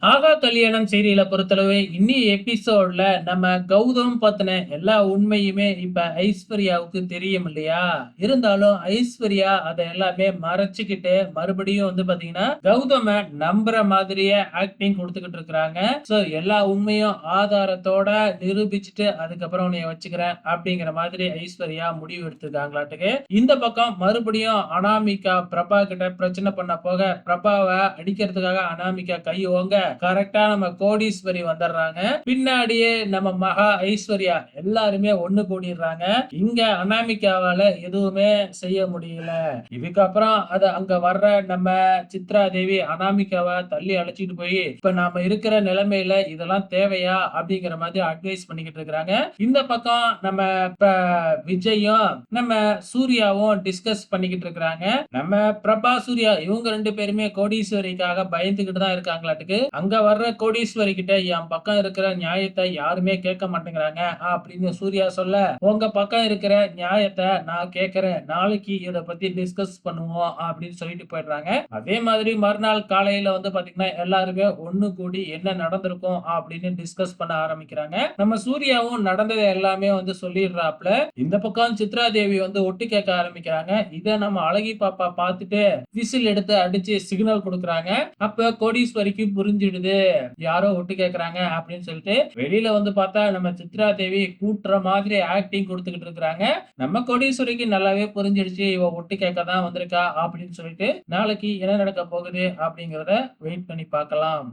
ஆகா கல்யாணம் சீரியல பொறுத்தளவு இன்னி எபிசோட்ல நம்ம கௌதம் பத்தின எல்லா உண்மையுமே இப்ப ஐஸ்வர்யாவுக்கு தெரியும் இல்லையா? இருந்தாலும் ஐஸ்வர்யா அத எல்லாமே மறைச்சுக்கிட்டு மறுபடியும் வந்து பாத்தீங்கன்னா, கௌதம நம்புற மாதிரியே ஆக்டிங் குடுத்துக்கிட்டு இருக்காங்க. சோ எல்லா உண்மையும் ஆதாரத்தோட நிரூபிச்சுட்டு அதுக்கப்புறம் உன்னைய வச்சுக்கிறேன் அப்படிங்கிற மாதிரி ஐஸ்வர்யா முடிவு எடுத்திருக்காங்களாட்டுக்கு. இந்த பக்கம் மறுபடியும் அனாமிகா பிரபா கிட்ட பிரச்சனை பண்ண போக பிரபாவ அடிக்கிறதுக்காக அனாமிகா கை ஓங்க கரெக்டா நம்ம கோடீஸ்வரி வந்துடுறாங்க. பின்னாடியே நம்ம மகா ஐஸ்வர்யா எல்லாருமே ஒண்ணு கூடிடுறாங்க. இங்க அனாமிகாவால எதுவுமே செய்ய முடியல. இதுக்கப்புறம் அங்க வர்ற நம்ம சித்ரா தேவி அனாமிகாவை தள்ளி அழைச்சிட்டு போய் இப்ப நாம இருக்கிற நிலைமையில இதெல்லாம் தேவையா அப்படிங்கிற மாதிரி அட்வைஸ் பண்ணிக்கிட்டு இருக்காங்க. இந்த பக்கம் நம்ம விஜயும் நம்ம சூர்யாவும் டிஸ்கஸ் பண்ணிக்கிட்டு இருக்காங்க. நம்ம பிரபா சூர்யா இவங்க ரெண்டு பேருமே கோடீஸ்வரிக்காக பயந்துகிட்டு தான் இருக்காங்களாட்டுக்கு. அங்க வர்ற கோடீஸ்வரி கிட்ட என் பக்கம் இருக்கிற நியாயத்தை யாருமே கேட்க மாட்டேங்கிறாங்க அப்படின்னு சூர்யா சொல்ல, உங்க பக்கம் இருக்கிற நியாயத்தை நான் கேட்கிறேன், நாளைக்கு இத பத்தி டிஸ்கஸ் பண்ணுவோம் அப்படின்னு சொல்லிட்டு போயிடுறாங்க. அதே மாதிரி மறுநாள் காலையில வந்து பாத்தீங்கன்னா எல்லாருமே ஒண்ணு கூடி என்ன நடந்திருக்கும் அப்படின்னு டிஸ்கஸ் பண்ண ஆரம்பிக்கிறாங்க. நம்ம சூர்யாவும் நடந்ததை எல்லாமே வந்து சொல்லிடுறாப்ல. இந்த பக்கம் சித்ரா தேவி வந்து ஒட்டு கேட்க ஆரம்பிக்கிறாங்க. இத நம்ம அழகி பாப்பா பார்த்துட்டு விசில் எடுத்து அடிச்சு சிக்னல் கொடுக்குறாங்க. அப்ப கோடீஸ்வரிக்கு புரிஞ்சிடுது யாரோ ஒட்டு கேக்குறாங்க அப்படின்னு சொல்லிட்டு வெளியில வந்து பார்த்தா நம்ம சித்ரா தேவி கூட்டுற மாதிரி ஆக்டிங் கொடுத்துக்கிட்டு இருக்காங்க. நம்ம கோடீஸ்வரிக்கு நல்லாவே புரிஞ்சிடுச்சு இவ ஒட்டு கேட்க தான் வந்திருக்கா அப்படின்னு சொல்லிட்டு நாளைக்கு என்ன நடக்க போகுது அப்படிங்கறத வெயிட் பண்ணி பார்க்கலாம்.